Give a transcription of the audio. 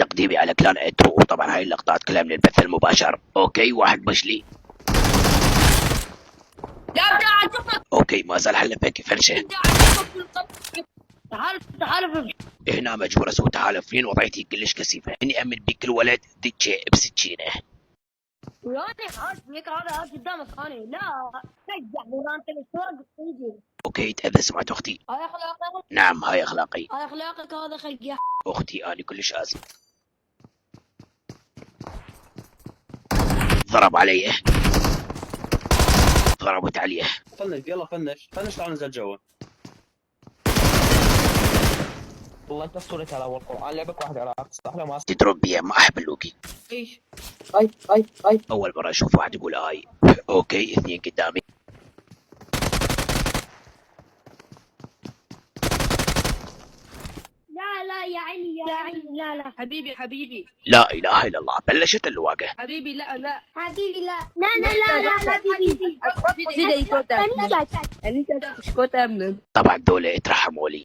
تقديمي على كلان اترو، وطبعا هاي اللقطات كلها من البث المباشر. اوكي واحد بشلي. لا تعال اوكي ما زال حل باقي فرشه. تعال هنا مجبور اسوي تحالف، لين وضعيتي كلش كثيفه، اني امن بك الولد دجه بسكينه. وياني عارف ليك هذا قدامك انا لا رجع ولا انت مش تيجي. اوكي تأذى سمعت اختي. هاي اخلاقك نعم هاي اخلاقي. هاي اخلاقك هذا خيح. اختي انا كلش اسف. ضرب علي، ضربت عليه. فنش يلا فنش تعال ننزل جوا. والله انت اسطورتي على اول قرآن لعبك واحد عراق استحلى ما تضرب بيها ما احب اللوكي. ايش اي اول مره اشوف واحد يقول اي. اوكي اثنين قدامي. لا يا عيني يا عيني لا حبيبي لا اله الا الله، بلشت اللواقه. حبيبي لا حبيبي لا حبيبي في دي كوتا انت مش كوتا من طبعا دول اترحموا لي.